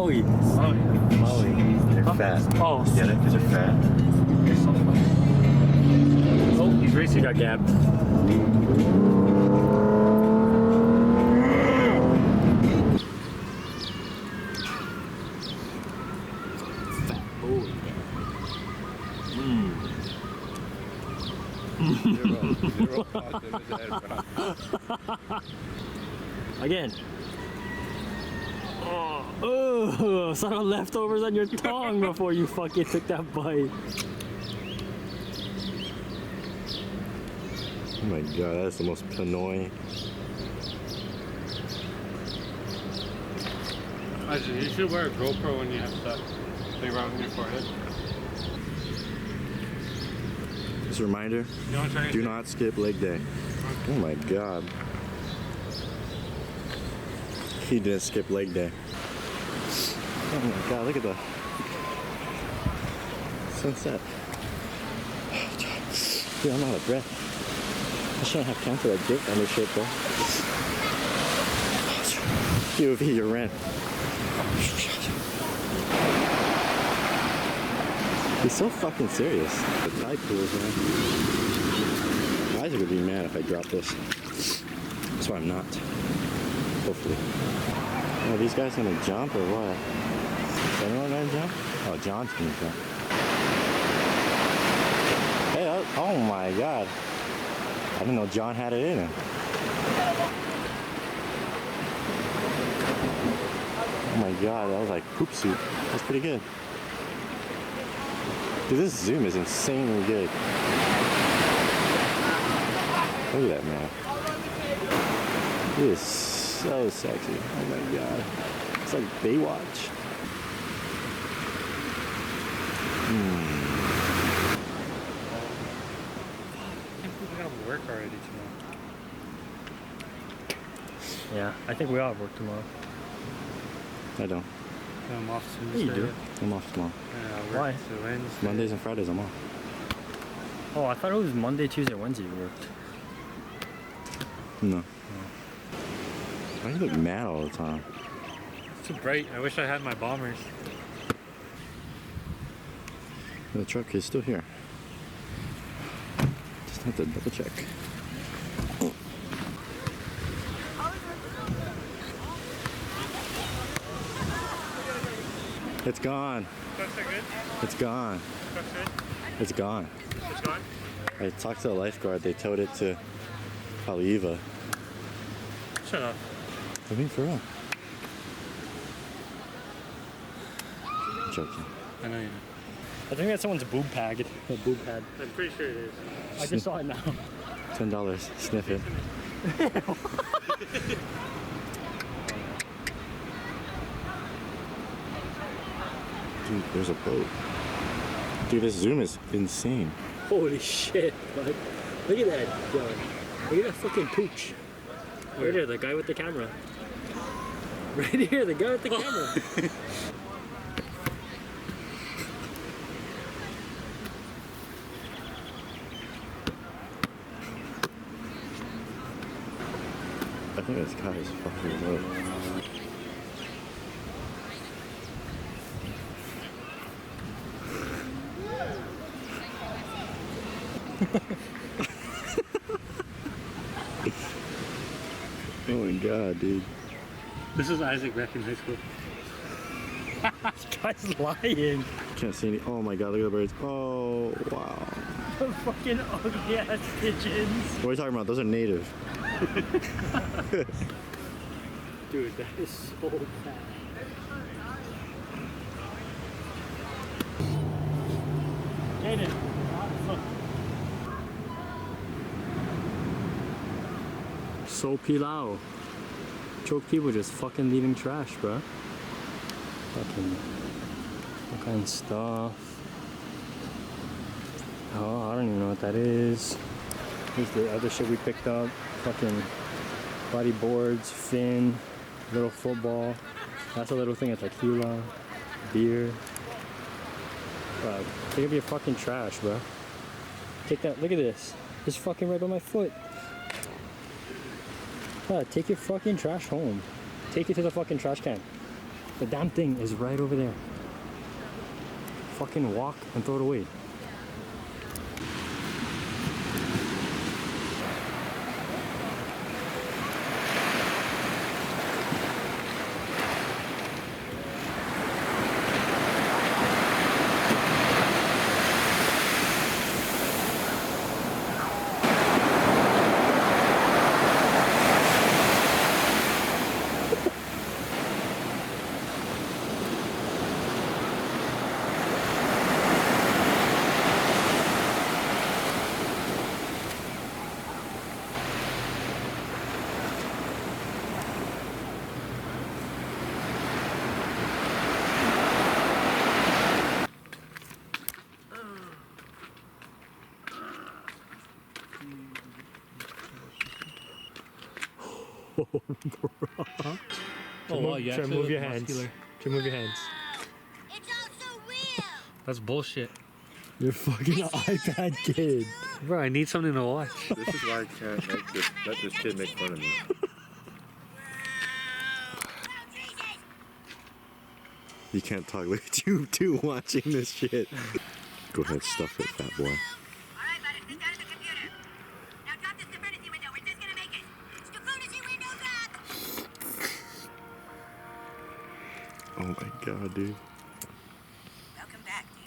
Maui. Maui. Maui. They're fat. Oh. Get it? Because they're fat. Oh, he's racing. Got gapped. Fat boy. Zero thought in his head, bro. Again. Oh, saw the leftovers on your tongue before you fucking took that bite. Oh my god, that's the most annoying. Actually, you should wear a GoPro when you have that thing around your forehead. Just a reminder, do not skip leg day. Oh my god. He didn't skip leg day. Oh my god, look at the sunset. Dude, I'm out of breath. I shouldn't have come for that dick on this shit, bro. POV, you're rent. He's so fucking serious. The tide pools, man. Isaac would be mad if I dropped this. So I'm not. Hopefully. Oh, these guys gonna jump or what? Is anyone gonna jump? Oh, John's gonna jump. Hey, oh my god. I didn't know John had it in him. Oh my god, that was like poop soup. That's pretty good. Dude, this zoom is insanely good. Look at that, man. It is so sexy. Oh my god. It's like Baywatch. We gotta work already tomorrow. Yeah, I think we all have work tomorrow. I don't. I'm off Tuesday. Yeah, you do. I'm off tomorrow. Yeah, I'll work Why? to Wednesday. Mondays and Fridays I'm off. Oh, I thought it was Monday, Tuesday, Wednesday you worked. No. Why do you look mad all the time? It's too bright. I wish I had my bombers. The truck is still here. Just have to double check. It's gone. Trucks are good? It's gone. Trucks good? It's gone. It's gone? I talked to the lifeguard. They towed it to Oliva. Shut up. I mean, for real. I'm joking. I know you know. I think that's someone's boob pad. A boob pad. I'm pretty sure it is. I just saw it now. $10. Sniff it. Dude, there's a boat. Dude, this zoom is insane. Holy shit, bud. Look at that, John. Look at that fucking pooch. Right there, the guy with the camera. Right here, the guy with the camera. I think this guy is fucking low. Oh my god, dude. This is Isaac back in high school. This guy's lying. Can't see any. Oh my god, look at the birds. Oh, wow. The fucking ugly ass pigeons. What are you talking about? Those are native. Dude, that is so bad. Jayden. So pilau. Choke people just fucking leaving trash, bro. Fucking all kind of stuff. Oh, I don't even know what that is. Here's the other shit we picked up. Fucking body boards, fin, little football. That's a little thing of tequila, beer. Bro, they could be a fucking trash, bro. Take that, look at this. It's fucking right by my foot. Bro, take your fucking trash home. Take it to the fucking trash can. The damn thing is right over there. Fucking walk and throw it away. Oh, wow, you Try actually move your look hands. muscular. Try move your hands. It's all so real. That's bullshit. You're fucking iPad kid. Bro, I need something to watch. This is why I can't let this kid make fun of me. You can't talk. Look at you two watching this shit. Go ahead, stuff it, fat boy. All right, buddy, sit down at the computer. Now drop the stability window. We're just gonna make it. Stability window drop. Oh my god, dude.